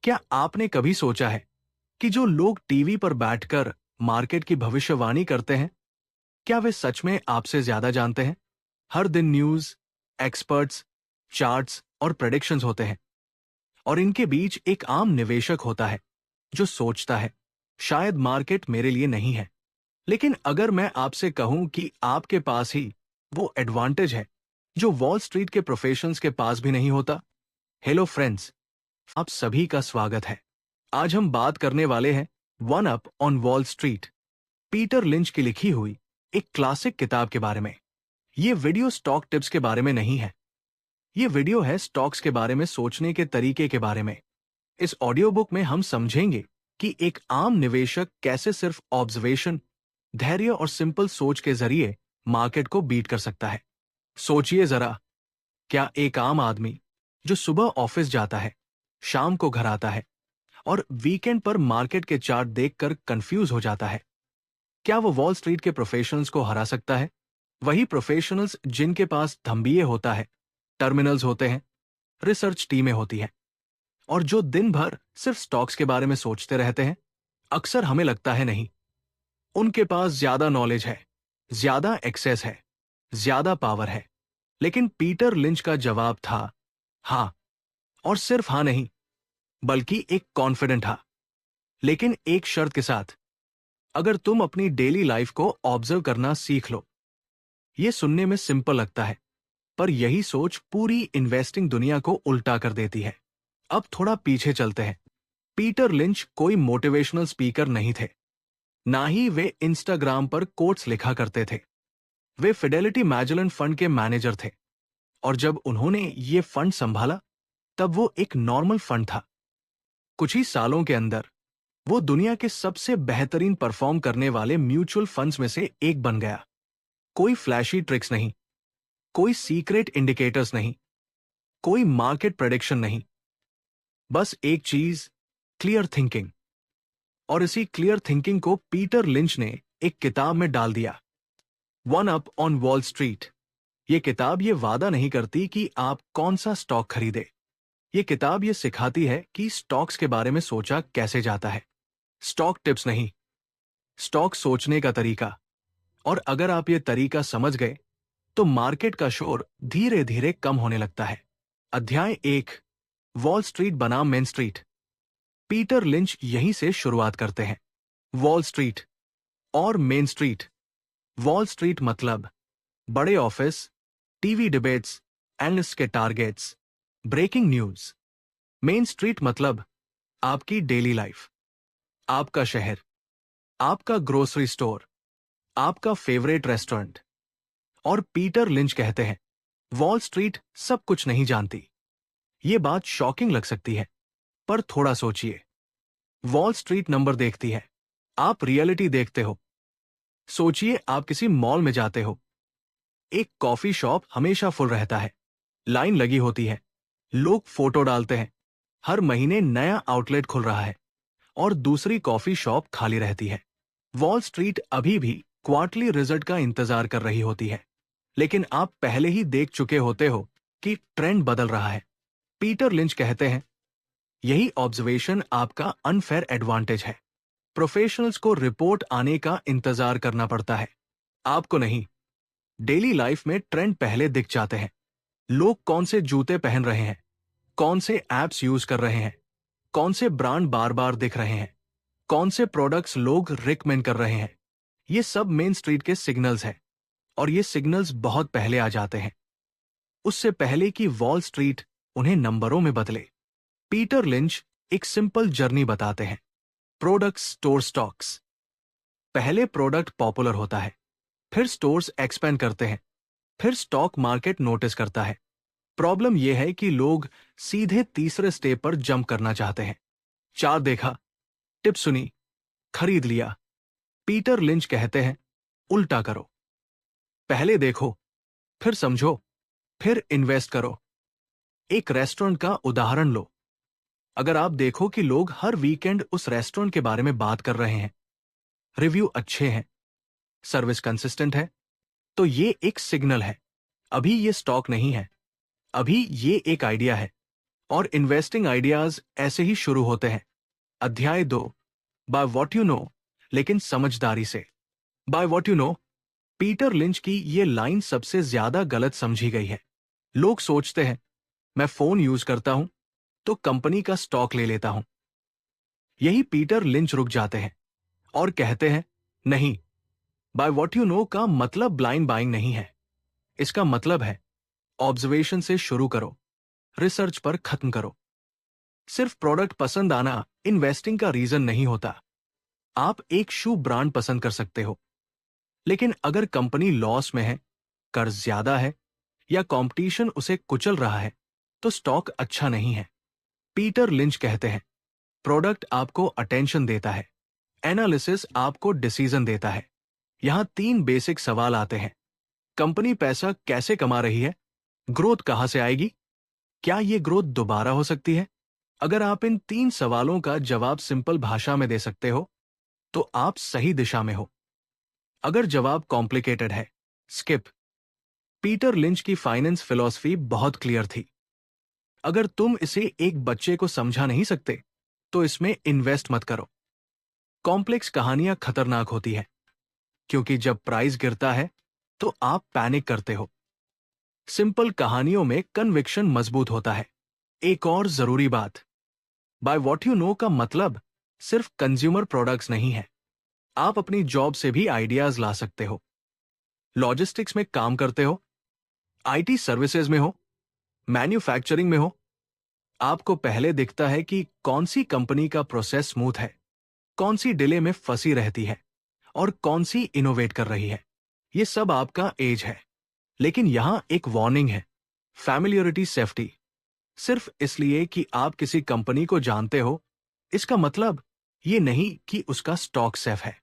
क्या आपने कभी सोचा है कि जो लोग टीवी पर बैठकर मार्केट की भविष्यवाणी करते हैं, क्या वे सच में आपसे ज्यादा जानते हैं? हर दिन न्यूज, एक्सपर्ट्स, चार्ट्स और प्रेडिक्शंस होते हैं, और इनके बीच एक आम निवेशक होता है जो सोचता है, शायद मार्केट मेरे लिए नहीं है। लेकिन अगर मैं आपसे कहूं कि आपके पास ही वो एडवांटेज है जो वॉल स्ट्रीट के प्रोफेशनल्स के पास भी नहीं होता। हेलो फ्रेंड्स, आप सभी का स्वागत है। आज हम बात करने वाले हैं one up on wall street, Peter lynch की लिखी हुई एक क्लासिक किताब के बारे में। ये वीडियो स्टॉक टिप्स के बारे में नहीं है, ये वीडियो है स्टॉक्स के बारे में सोचने के तरीके के बारे में। इस ऑडियो बुक में हम समझेंगे कि एक आम निवेशक कैसे सिर्फ ऑब्जर्वेशन, धैर्य और सिंपल सोच के जरिए मार्केट को बीट कर सकता है। सोचिए जरा, क्या एक आम आदमी जो सुबह ऑफिस जाता है, शाम को घर आता है और वीकेंड पर मार्केट के चार्ट देखकर कंफ्यूज हो जाता है, क्या वो वॉल स्ट्रीट के प्रोफेशनल्स को हरा सकता है? वही प्रोफेशनल्स जिनके पास थंबिये होता है, टर्मिनल्स होते हैं, रिसर्च टीमें होती हैं, और जो दिन भर सिर्फ स्टॉक्स के बारे में सोचते रहते हैं। अक्सर हमें लगता है नहीं, उनके पास ज्यादा नॉलेज है, ज्यादा एक्सेस है, ज्यादा पावर है। लेकिन पीटर लिंच का जवाब था हाँ, और सिर्फ हाँ नहीं, बल्कि एक कॉन्फिडेंट हाँ। लेकिन एक शर्त के साथ, अगर तुम अपनी डेली लाइफ को ऑब्जर्व करना सीख लो। यह सुनने में सिंपल लगता है, पर यही सोच पूरी इन्वेस्टिंग दुनिया को उल्टा कर देती है। अब थोड़ा पीछे चलते हैं। पीटर लिंच कोई मोटिवेशनल स्पीकर नहीं थे, ना ही वे इंस्टाग्राम पर कोट्स लिखा करते थे। वे फिडेलिटी मैजेलन फंड के मैनेजर थे, और जब उन्होंने ये फंड संभाला, तब वो एक नॉर्मल फंड था। कुछ ही सालों के अंदर वो दुनिया के सबसे बेहतरीन परफॉर्म करने वाले म्यूचुअल फंड्स में से एक बन गया। कोई फ्लैशी ट्रिक्स नहीं, कोई सीक्रेट इंडिकेटर्स नहीं, कोई मार्केट प्रेडिक्शन नहीं, बस एक चीज, क्लियर थिंकिंग। और इसी क्लियर थिंकिंग को पीटर लिंच ने एक किताब में डाल दिया, one up on wall street. ये किताब ये वादा नहीं करती कि आप कौन सा स्टॉक खरीदे। ये किताब ये सिखाती है कि स्टॉक्स के बारे में सोचा कैसे जाता है। स्टॉक टिप्स नहीं, स्टॉक सोचने का तरीका। और अगर आप ये तरीका समझ गए, तो मार्केट का शोर धीरे धीरे कम होने लगता है। अध्याय 1, वॉल स्ट्रीट बनाम मेन स्ट्रीट। पीटर लिंच यहीं से शुरुआत करते हैं। वॉल स्ट्रीट और मेन स्ट्रीट। वॉल स्ट्रीट मतलब बड़े ऑफिस, टीवी डिबेट्स, एनालिस्ट के targets, breaking news. Main Street मतलब आपकी डेली लाइफ, आपका शहर, आपका ग्रोसरी स्टोर, आपका फेवरेट रेस्टोरेंट। और पीटर लिंच कहते हैं, वॉल स्ट्रीट सब कुछ नहीं जानती। ये बात शॉकिंग लग सकती है, पर थोड़ा सोचिए। वॉल स्ट्रीट नंबर देखती है, आप रियलिटी देखते हो। सोचिए, आप किसी मॉल में जाते हो, एक कॉफी शॉप हमेशा फुल रहता है, लाइन लगी होती है, लोग फोटो डालते हैं, हर महीने नया आउटलेट खुल रहा है, और दूसरी कॉफी शॉप खाली रहती है। वॉल स्ट्रीट अभी भी क्वार्टरली रिजल्ट का इंतजार कर रही होती है, लेकिन आप पहले ही देख चुके होते हो कि ट्रेंड बदल रहा है। पीटर लिंच कहते हैं, यही ऑब्जर्वेशन आपका अनफेयर एडवांटेज है। प्रोफेशनल्स को रिपोर्ट आने का इंतजार करना पड़ता है, आपको नहीं। डेली लाइफ में ट्रेंड पहले दिख जाते हैं। लोग कौन से जूते पहन रहे हैं, कौन से एप्स यूज कर रहे हैं, कौन से ब्रांड बार बार दिख रहे हैं, कौन से प्रोडक्ट्स लोग रिकमेंड कर रहे हैं। ये सब मेन स्ट्रीट के सिग्नल्स हैं, और ये सिग्नल्स बहुत पहले आ जाते हैं, उससे पहले कि वॉल स्ट्रीट उन्हें नंबरों में बदले। पीटर लिंच एक सिंपल जर्नी बताते हैं। Products, store, stocks. पहले प्रोडक्ट पॉपुलर होता है, फिर स्टोर्स एक्सपेंड करते हैं, फिर स्टॉक मार्केट नोटिस करता है। प्रॉब्लम यह है कि लोग सीधे तीसरे स्टेप पर जंप करना चाहते हैं। चार्ट देखा, टिप सुनी, खरीद लिया। पीटर लिंच कहते हैं, उल्टा करो। पहले देखो, फिर समझो, फिर इन्वेस्ट करो। एक रेस्टोरेंट का उदाहरण लो। अगर आप देखो कि लोग हर वीकेंड उस रेस्टोरेंट के बारे में बात कर रहे हैं, रिव्यू अच्छे हैं, सर्विस कंसिस्टेंट है, तो ये एक सिग्नल है। अभी ये स्टॉक नहीं है, अभी ये एक आइडिया है, और इन्वेस्टिंग आइडियाज ऐसे ही शुरू होते हैं। अध्याय 2, बाय व्हाट यू नो, लेकिन समझदारी से। By what you know, Peter lynch की ये लाइन सबसे ज्यादा गलत समझी गई है। लोग सोचते हैं, मैं फोन यूज करता हूं तो कंपनी का स्टॉक ले लेता हूं। यही पीटर लिंच रुक जाते हैं और कहते हैं, नहीं, बाय व्हाट यू नो का मतलब ब्लाइंड बाइंग नहीं है। इसका मतलब है ऑब्जर्वेशन से शुरू करो, रिसर्च पर खत्म करो। सिर्फ प्रोडक्ट पसंद आना इन्वेस्टिंग का रीजन नहीं होता। आप एक शू ब्रांड पसंद कर सकते हो, लेकिन अगर कंपनी लॉस में है, कर्ज ज्यादा है या कंपटीशन उसे कुचल रहा है, तो स्टॉक अच्छा नहीं है। पीटर लिंच कहते हैं, प्रोडक्ट आपको अटेंशन देता है, एनालिसिस आपको डिसीजन देता है। यहां 3 बेसिक सवाल आते हैं। कंपनी पैसा कैसे कमा रही है? ग्रोथ कहां से आएगी? क्या ये ग्रोथ दोबारा हो सकती है? अगर आप इन 3 सवालों का जवाब सिंपल भाषा में दे सकते हो, तो आप सही दिशा में हो। अगर जवाब कॉम्प्लिकेटेड है, स्किप। पीटर लिंच की फाइनेंस फिलॉसफी बहुत क्लियर थी। अगर तुम इसे एक बच्चे को समझा नहीं सकते, तो इसमें इन्वेस्ट मत करो। कॉम्प्लेक्स कहानियां खतरनाक होती है, क्योंकि जब प्राइस गिरता है तो आप पैनिक करते हो। सिंपल कहानियों में कन्विक्शन मजबूत होता है। एक और जरूरी बात, बाय व्हाट यू नो का मतलब सिर्फ कंज्यूमर प्रोडक्ट्स नहीं है। आप अपनी जॉब से भी आइडियाज ला सकते हो। लॉजिस्टिक्स में काम करते हो, आईटी सर्विसेज में हो, मैन्युफैक्चरिंग में हो, आपको पहले दिखता है कि कौन सी कंपनी का प्रोसेस स्मूथ है, कौन सी डिले में फंसी रहती है और कौन सी इनोवेट कर रही है। ये सब आपका एज है। लेकिन यहां एक वार्निंग है, फैमिलियरिटी सेफ्टी। सिर्फ इसलिए कि आप किसी कंपनी को जानते हो, इसका मतलब ये नहीं कि उसका स्टॉक सेफ है।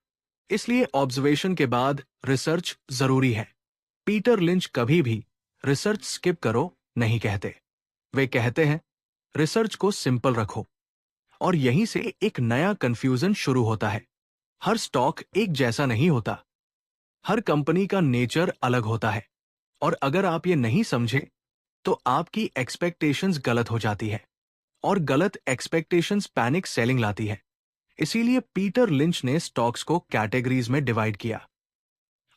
इसलिए ऑब्जर्वेशन के बाद रिसर्च जरूरी है। पीटर लिंच कभी भी रिसर्च स्किप करो नहीं कहते। वे कहते हैं, रिसर्च को सिंपल रखो। और यहीं से एक नया कंफ्यूजन शुरू होता है। हर स्टॉक एक जैसा नहीं होता। हर कंपनी का नेचर अलग होता है। और अगर आप ये नहीं समझे, तो आपकी एक्सपेक्टेशंस गलत हो जाती है। और गलत एक्सपेक्टेशंस पैनिक सेलिंग लाती है। इसीलिए पीटर लिंच ने स्टॉक्स को कैटेगरीज में डिवाइड किया।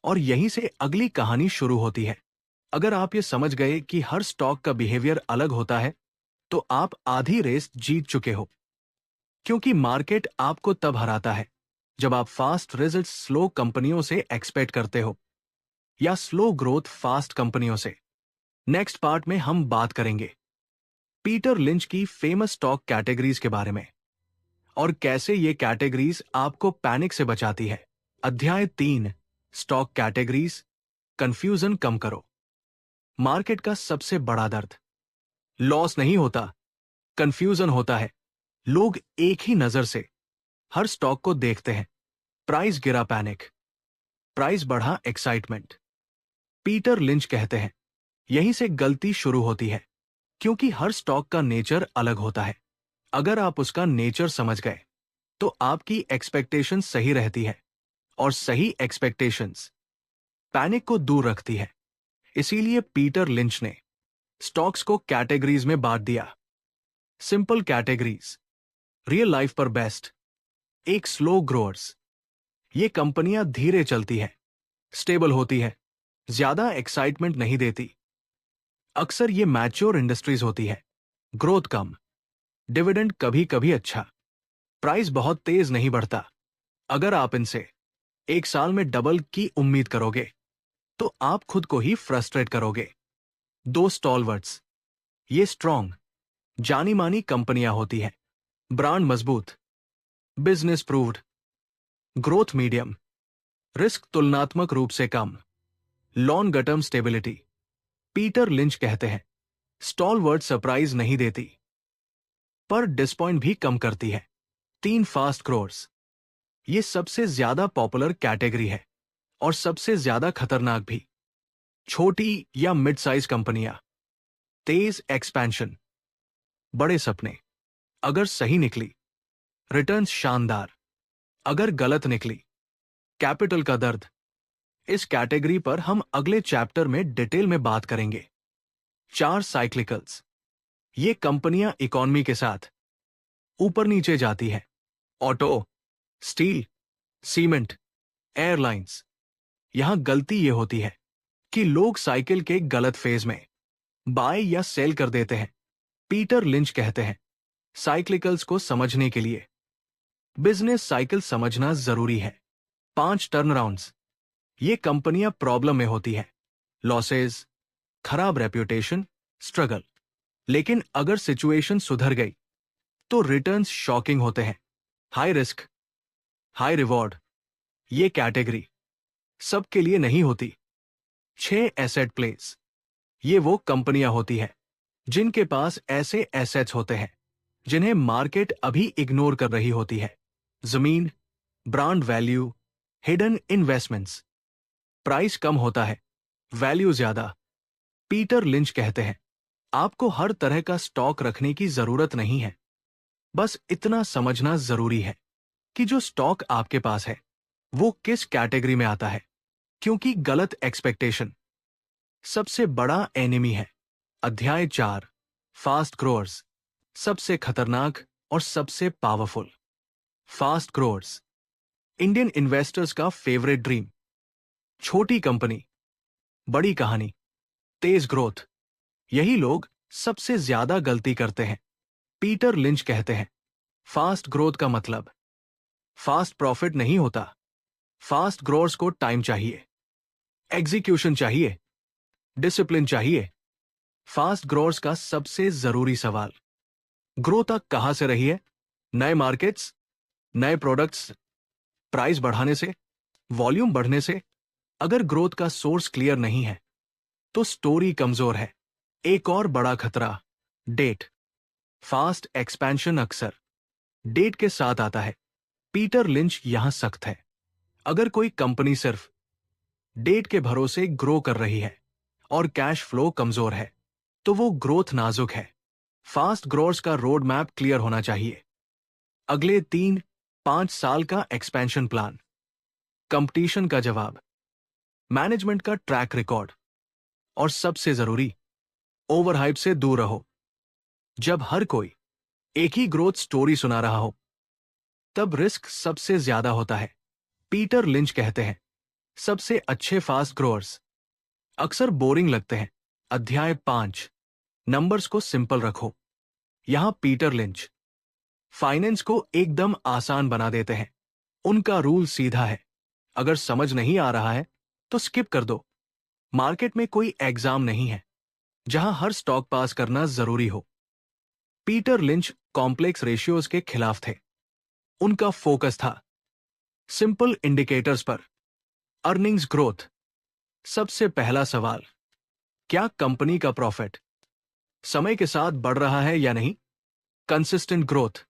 और यहीं से अगली कहानी शुरू होती है। अगर आप ये समझ गए कि हर स्टॉक का बिहेवियर अलग होता है, तो आप आधी रेस जीत चुके हो। क्योंकि मार्केट आपको तब हराता है जब आप फास्ट रिजल्ट स्लो कंपनियों से एक्सपेक्ट करते हो, या स्लो ग्रोथ फास्ट कंपनियों से। नेक्स्ट पार्ट में हम बात करेंगे पीटर लिंच की फेमस स्टॉक कैटेगरीज के बारे में और कैसे ये कैटेगरीज आपको पैनिक से बचाती है। अध्याय 3, स्टॉक कैटेगरीज, कंफ्यूजन कम करो। मार्केट का सबसे बड़ा दर्द लॉस नहीं होता, कंफ्यूजन होता है। लोग एक ही नजर से हर स्टॉक को देखते हैं। प्राइस गिरा, पैनिक। प्राइस बढ़ा, एक्साइटमेंट। पीटर लिंच कहते हैं, यहीं से गलती शुरू होती है, क्योंकि हर स्टॉक का नेचर अलग होता है। अगर आप उसका नेचर समझ गए, तो आपकी एक्सपेक्टेशंस सही रहती है। और सही एक्सपेक्टेशंस पैनिक को दूर रखती है। इसीलिए पीटर लिंच ने स्टॉक्स को कैटेगरीज में बांट दिया। सिंपल कैटेगरीज, रियल लाइफ पर बेस्ट। एक, स्लो ग्रोअर्स। ये कंपनियां धीरे चलती हैं, स्टेबल होती है, ज्यादा एक्साइटमेंट नहीं देती। अक्सर ये मैच्योर इंडस्ट्रीज होती है, ग्रोथ कम, डिविडेंड कभी कभी अच्छा, प्राइस बहुत तेज नहीं बढ़ता। अगर आप इनसे एक साल में डबल की उम्मीद करोगे, तो आप खुद को ही फ्रस्ट्रेट करोगे। 2, स्टॉलवर्ट्स। ये स्ट्रॉन्ग, जानी मानी कंपनियां होती हैं, ब्रांड मजबूत, business proved, growth medium, risk तुलनात्मक रूप से कम, long term stability. Peter Lynch कहते हैं, स्टॉलवर्ट सरप्राइज नहीं देती, पर डिसपॉइंट भी कम करती है। 3, फास्ट ग्रोअर्स। ये सबसे ज्यादा पॉपुलर कैटेगरी है और सबसे ज्यादा खतरनाक भी। छोटी या मिड साइज कंपनियां, तेज एक्सपेंशन, बड़े सपने। अगर सही निकली, रिटर्न्स शानदार। अगर गलत निकली, कैपिटल का दर्द। इस कैटेगरी पर हम अगले चैप्टर में डिटेल में बात करेंगे। 4, साइक्लिकल्स। ये कंपनियां इकोनॉमी के साथ ऊपर नीचे जाती है। Auto, steel, cement, airlines. यहां गलती ये होती है कि लोग साइकिल के गलत फेज में बाय या सेल कर देते हैं। पीटर लिंच कहते हैं, साइक्लिकल्स को समझने के लिए बिजनेस साइकिल समझना जरूरी है। 5 टर्नराउंड्स। ये कंपनियां प्रॉब्लम में होती है, लॉसेस, खराब रेप्यूटेशन, स्ट्रगल। लेकिन अगर सिचुएशन सुधर गई तो रिटर्न्स शॉकिंग होते हैं। High risk, high reward. ये कैटेगरी सबके लिए नहीं होती। 6 एसेट प्लेस। ये वो कंपनियां होती है जिनके पास ऐसे एसेट्स होते हैं जिन्हें मार्केट अभी इग्नोर कर रही होती है। जमीन, brand value, hidden investments. Price कम होता है, वैल्यू ज्यादा। पीटर लिंच कहते हैं, आपको हर तरह का स्टॉक रखने की जरूरत नहीं है। बस इतना समझना जरूरी है कि जो स्टॉक आपके पास है वो किस कैटेगरी में आता है, क्योंकि गलत एक्सपेक्टेशन सबसे बड़ा एनिमी है। अध्याय 4, फास्ट ग्रोअर्स। सबसे खतरनाक और सबसे powerful. Fast growers, Indian investors का फेवरेट ड्रीम। छोटी कंपनी, बड़ी कहानी, तेज ग्रोथ। यही लोग सबसे ज्यादा गलती करते हैं। पीटर लिंच कहते हैं, फास्ट ग्रोथ का मतलब फास्ट प्रॉफिट नहीं होता। फास्ट ग्रोअर्स को टाइम चाहिए, एग्जीक्यूशन चाहिए, डिसिप्लिन चाहिए। फास्ट ग्रोअर्स का सबसे जरूरी सवाल, ग्रोथ कहां से रही है? नए मार्केट्स, नए प्रोडक्ट्स, प्राइस बढ़ाने से, वॉल्यूम बढ़ने से? अगर ग्रोथ का सोर्स क्लियर नहीं है तो स्टोरी कमजोर है। एक और बड़ा खतरा, डेट। फास्ट एक्सपेंशन अक्सर डेट के साथ आता है। पीटर लिंच यहां सख्त है। अगर कोई कंपनी सिर्फ डेट के भरोसे ग्रो कर रही है और कैश फ्लो कमजोर है तो वो ग्रोथ नाजुक है। फास्ट ग्रोअर्स का रोड मैप क्लियर होना चाहिए। अगले 3-5 साल का एक्सपेंशन प्लान, कंपटीशन का जवाब, मैनेजमेंट का ट्रैक रिकॉर्ड, और सबसे जरूरी, ओवरहाइप से दूर रहो। जब हर कोई एक ही ग्रोथ स्टोरी सुना रहा हो तब रिस्क सबसे ज्यादा होता है। पीटर लिंच कहते हैं, सबसे अच्छे फास्ट ग्रोअर्स अक्सर बोरिंग लगते हैं। अध्याय 5, नंबर्स को सिंपल रखो। यहां पीटर लिंच फाइनेंस को एकदम आसान बना देते हैं। उनका रूल सीधा है, अगर समझ नहीं आ रहा है तो स्किप कर दो। मार्केट में कोई एग्जाम नहीं है जहां हर स्टॉक पास करना जरूरी हो। पीटर लिंच कॉम्प्लेक्स रेशियोज के खिलाफ थे। उनका फोकस था सिंपल इंडिकेटर्स पर। Earnings growth. सबसे पहला सवाल, क्या कंपनी का प्रॉफिट समय के साथ बढ़ रहा है या नहीं? कंसिस्टेंट ग्रोथ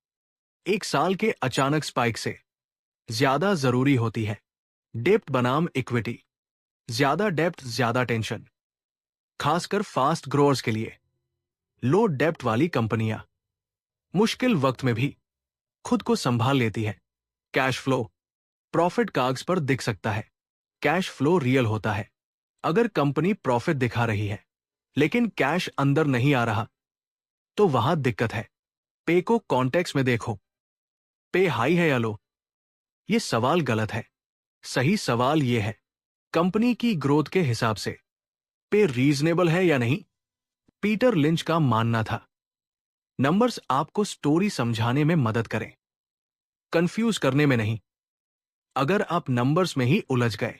एक साल के अचानक स्पाइक से ज्यादा जरूरी होती है। डेप्थ बनाम इक्विटी, ज्यादा डेप्थ ज्यादा टेंशन, खासकर फास्ट ग्रोअर्स के लिए। लो डेप्थ वाली कंपनियां मुश्किल वक्त में भी खुद को संभाल लेती है। कैश फ्लो, प्रॉफिट कागज पर दिख सकता है, कैश फ्लो रियल होता है। अगर कंपनी प्रॉफिट दिखा रही है लेकिन कैश अंदर नहीं आ रहा तो वहां दिक्कत है। पे को कॉन्टेक्स्ट में देखो, पे हाई है या लो? ये सवाल गलत है। सही सवाल यह है, कंपनी की ग्रोथ के हिसाब से पे रीजनेबल है या नहीं? पीटर लिंच का मानना था, नंबर्स आपको स्टोरी समझाने में मदद करें, कंफ्यूज करने में नहीं। अगर आप नंबर्स में ही उलझ गए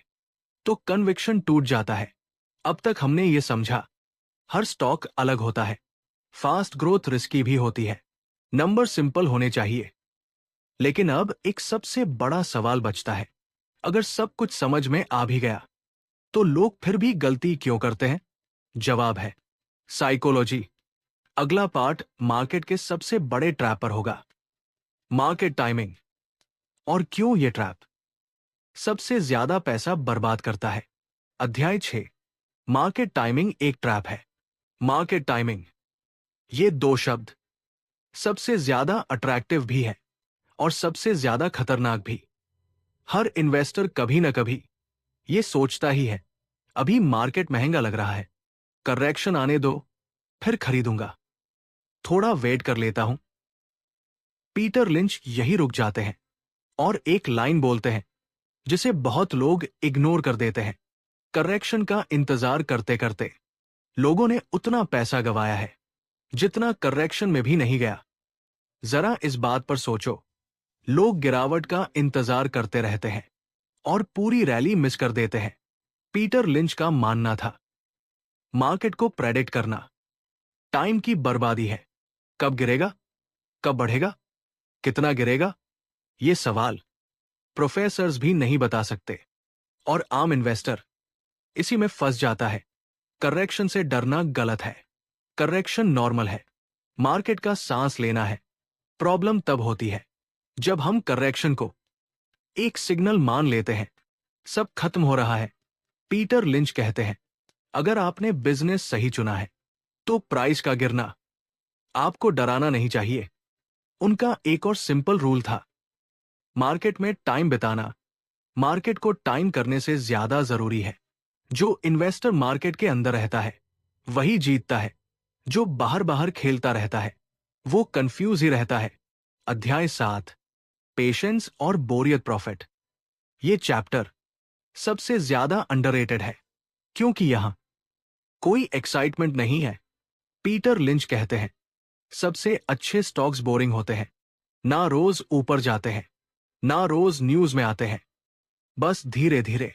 तो कन्विक्शन टूट जाता है। अब तक हमने ये समझा, हर स्टॉक अलग होता है। फास्ट ग्रोथ रिस्की भी होती है, नंबर सिंपल होने चाहिए। लेकिन अब एक सबसे बड़ा सवाल बचता है, अगर सब कुछ समझ में आ भी गया तो लोग फिर भी गलती क्यों करते हैं? जवाब है साइकोलॉजी। अगला पार्ट मार्केट के सबसे बड़े ट्रैप पर होगा, मार्केट टाइमिंग। और क्यों ये ट्रैप सबसे ज्यादा पैसा बर्बाद करता है। अध्याय 6, मार्केट टाइमिंग एक ट्रैप है। मार्केट टाइमिंग, ये दो शब्द सबसे ज्यादा अट्रैक्टिव भी है और सबसे ज्यादा खतरनाक भी। हर इन्वेस्टर कभी ना कभी ये सोचता ही है, अभी मार्केट महंगा लग रहा है, करेक्शन आने दो फिर खरीदूंगा। थोड़ा वेट कर लेता हूं। पीटर लिंच यही रुक जाते हैं और एक लाइन बोलते हैं जिसे बहुत लोग इग्नोर कर देते हैं। करेक्शन का इंतजार करते करते लोगों ने उतना पैसा गवाया है जितना करेक्शन में भी नहीं गया। जरा इस बात पर सोचो, लोग गिरावट का इंतजार करते रहते हैं और पूरी रैली मिस कर देते हैं। पीटर लिंच का मानना था, मार्केट को प्रेडिक्ट करना टाइम की बर्बादी है। कब गिरेगा, कब बढ़ेगा, कितना गिरेगा, ये सवाल प्रोफेसर्स भी नहीं बता सकते और आम इन्वेस्टर इसी में फंस जाता है। करेक्शन से डरना गलत है। करेक्शन नॉर्मल है, मार्केट का सांस लेना है। प्रॉब्लम तब होती है जब हम करेक्शन को एक सिग्नल मान लेते हैं, सब खत्म हो रहा है। पीटर लिंच कहते हैं, अगर आपने बिजनेस सही चुना है तो प्राइस का गिरना आपको डराना नहीं चाहिए। उनका एक और सिंपल रूल था, मार्केट में टाइम बिताना मार्केट को टाइम करने से ज्यादा जरूरी है। जो इन्वेस्टर मार्केट के अंदर रहता है वही जीतता है। जो बाहर बाहर खेलता रहता है वो कंफ्यूज ही रहता है। अध्याय 7, पेशेंस और बोरियत प्रॉफिट। ये चैप्टर सबसे ज्यादा अंडररेटेड है क्योंकि यहां कोई एक्साइटमेंट नहीं है। पीटर लिंच कहते हैं, सबसे अच्छे स्टॉक्स बोरिंग होते हैं, ना रोज ऊपर जाते हैं, ना रोज न्यूज में आते हैं, बस धीरे धीरे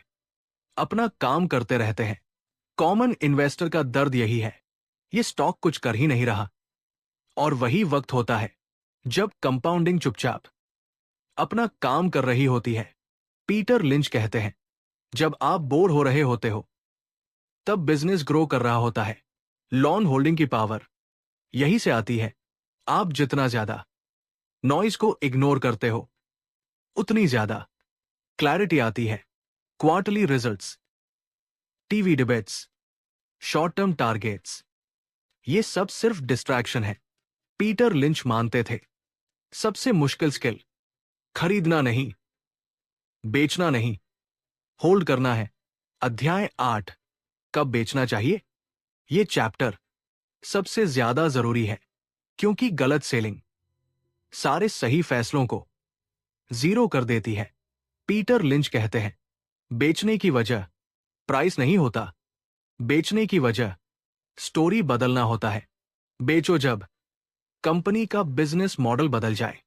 अपना काम करते रहते हैं। कॉमन इन्वेस्टर का दर्द यही है, ये स्टॉक कुछ कर ही नहीं रहा। और वही वक्त होता है जब कंपाउंडिंग चुपचाप अपना काम कर रही होती है। पीटर लिंच कहते हैं, जब आप बोर हो रहे होते हो तब बिजनेस ग्रो कर रहा होता है। लॉन्ग होल्डिंग की पावर यही से आती है। आप जितना ज्यादा नॉइज को इग्नोर करते हो उतनी ज्यादा क्लैरिटी आती है। Quarterly results, TV debates, short term targets, ये सब सिर्फ डिस्ट्रैक्शन है। पीटर लिंच मानते थे, सबसे मुश्किल स्किल खरीदना नहीं, बेचना नहीं, होल्ड करना है। अध्याय 8, कब बेचना चाहिए। ये चैप्टर सबसे ज्यादा जरूरी है क्योंकि गलत सेलिंग सारे सही फैसलों को जीरो कर देती है। पीटर लिंच कहते हैं, बेचने की वजह प्राइस नहीं होता, बेचने की वजह स्टोरी बदलना होता है। बेचो जब कंपनी का बिजनेस मॉडल बदल जाए,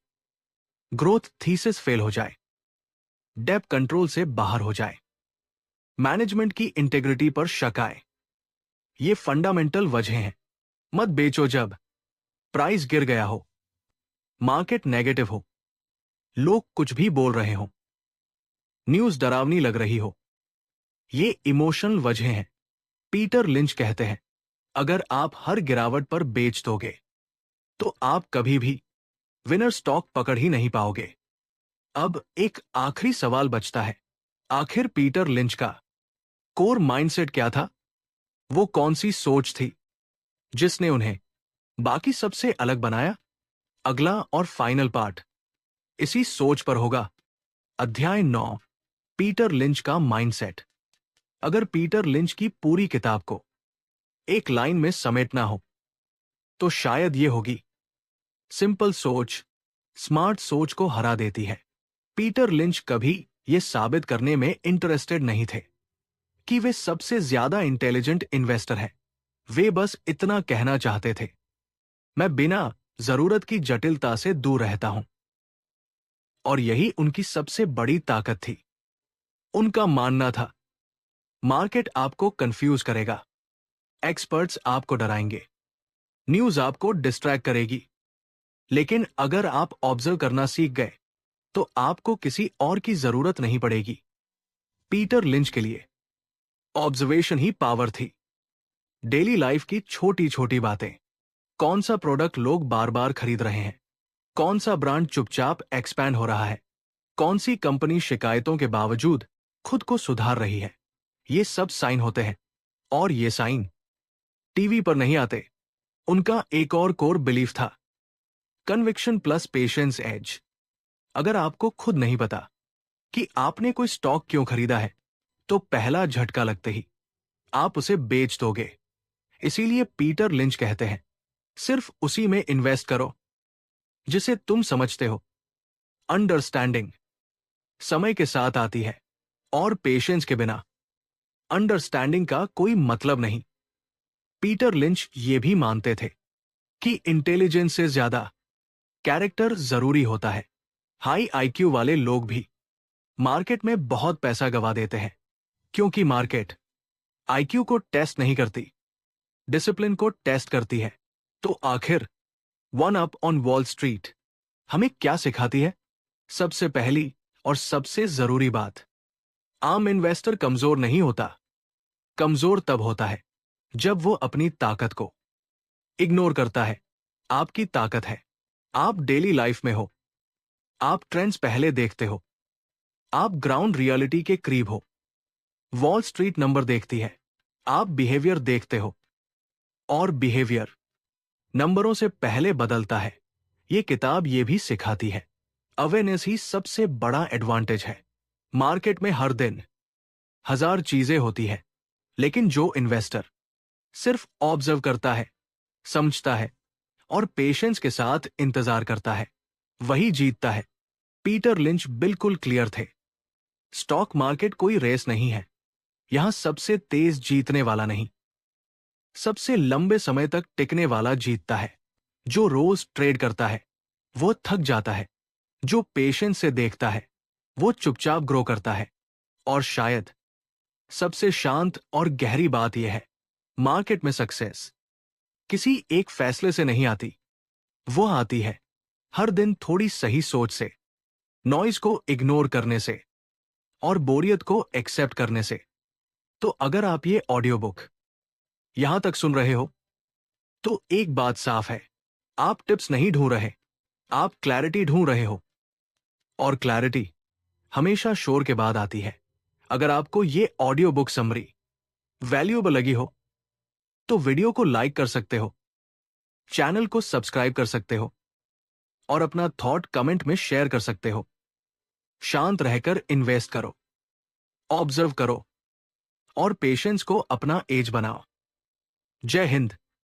ग्रोथ थीसिस फेल हो जाए, डेब्ट कंट्रोल से बाहर हो जाए, मैनेजमेंट की इंटेग्रिटी पर शक आए। ये फंडामेंटल वजह हैं। मत बेचो जब प्राइस गिर गया हो, मार्केट नेगेटिव हो, लोग कुछ भी बोल रहे हो, न्यूज डरावनी लग रही हो। ये इमोशनल वजह हैं। पीटर लिंच कहते हैं, अगर आप हर गिरावट पर बेच दोगे तो आप कभी भी विनर स्टॉक पकड़ ही नहीं पाओगे। अब एक आखिरी सवाल बचता है, आखिर पीटर लिंच का कोर माइंडसेट क्या था। वो कौन सी सोच थी जिसने उन्हें बाकी सबसे अलग बनाया। अगला और फाइनल पार्ट इसी सोच पर होगा। अध्याय 9, पीटर लिंच का माइंडसेट। अगर पीटर लिंच की पूरी किताब को एक लाइन में समेटना हो तो शायद ये होगी, सिंपल सोच स्मार्ट सोच को हरा देती है। पीटर लिंच कभी ये साबित करने में इंटरेस्टेड नहीं थे कि वे सबसे ज्यादा इंटेलिजेंट इन्वेस्टर हैं। वे बस इतना कहना चाहते थे, मैं बिना जरूरत की जटिलता से दूर रहता हूं। और यही उनकी सबसे बड़ी ताकत थी। उनका मानना था, मार्केट आपको कंफ्यूज करेगा, एक्सपर्ट्स आपको डराएंगे, न्यूज आपको डिस्ट्रैक्ट करेगी, लेकिन अगर आप ऑब्जर्व करना सीख गए तो आपको किसी और की जरूरत नहीं पड़ेगी। पीटर लिंच के लिए ऑब्जर्वेशन ही पावर थी। डेली लाइफ की छोटी छोटी बातें, कौन सा प्रोडक्ट लोग बार बार खरीद रहे हैं, कौन सा ब्रांड चुपचाप एक्सपैंड हो रहा है, कौन सी कंपनी शिकायतों के बावजूद खुद को सुधार रही है, ये सब साइन होते हैं। और ये साइन टीवी पर नहीं आते। उनका एक और कोर बिलीफ था, कन्विक्शन प्लस पेशेंस एज। अगर आपको खुद नहीं पता कि आपने कोई स्टॉक क्यों खरीदा है तो पहला झटका लगते ही आप उसे बेच दोगे। इसीलिए पीटर लिंच कहते हैं, सिर्फ उसी में इन्वेस्ट करो जिसे तुम समझते हो। अंडरस्टैंडिंग समय के साथ आती है और पेशेंस के बिना अंडरस्टैंडिंग का कोई मतलब नहीं। पीटर लिंच ये भी मानते थे कि इंटेलिजेंस से ज्यादा कैरेक्टर जरूरी होता है। हाई आईक्यू वाले लोग भी मार्केट में बहुत पैसा गवा देते हैं क्योंकि मार्केट आईक्यू को टेस्ट नहीं करती, डिसिप्लिन को टेस्ट करती है। तो आखिर one up on wall street हमें क्या सिखाती है? सबसे पहली और सबसे जरूरी बात, आम इन्वेस्टर कमजोर नहीं होता। कमजोर तब होता है जब वो अपनी ताकत को इग्नोर करता है। आपकी ताकत है, आप डेली लाइफ में हो, आप ट्रेंड्स पहले देखते हो, आप ग्राउंड रियलिटी के करीब हो। वॉल स्ट्रीट नंबर देखती है, आप बिहेवियर देखते हो, और बिहेवियर नंबरों से पहले बदलता है। ये किताब ये भी सिखाती है, अवेयरनेस ही सबसे बड़ा एडवांटेज है। मार्केट में हर दिन हजार चीजें होती है, लेकिन जो इन्वेस्टर सिर्फ ऑब्जर्व करता है, समझता है और पेशेंस के साथ इंतजार करता है, वही जीतता है। पीटर लिंच बिल्कुल क्लियर थे, स्टॉक मार्केट कोई रेस नहीं है। यहां सबसे तेज जीतने वाला नहीं, सबसे लंबे समय तक टिकने वाला जीतता है। जो रोज ट्रेड करता है वो थक जाता है, जो पेशेंस से देखता है वो चुपचाप ग्रो करता है। और शायद सबसे शांत और गहरी बात यह है, मार्केट में सक्सेस किसी एक फैसले से नहीं आती, वो आती है हर दिन थोड़ी सही सोच से, नॉइज को इग्नोर करने से और बोरियत को एक्सेप्ट करने से। तो अगर आप ये ऑडियो बुक यहां तक सुन रहे हो तो एक बात साफ है, आप टिप्स नहीं ढूंढ रहे, आप क्लैरिटी ढूंढ रहे हो। और क्लैरिटी हमेशा शोर के बाद आती है। अगर आपको ये ऑडियो बुक समरी वैल्यूएबल लगी हो तो वीडियो को लाइक कर सकते हो, चैनल को सब्सक्राइब कर सकते हो और अपना थॉट कमेंट में शेयर कर सकते हो। शांत रहकर इन्वेस्ट करो, ऑब्जर्व करो और पेशेंस को अपना एज बनाओ। जय हिंद।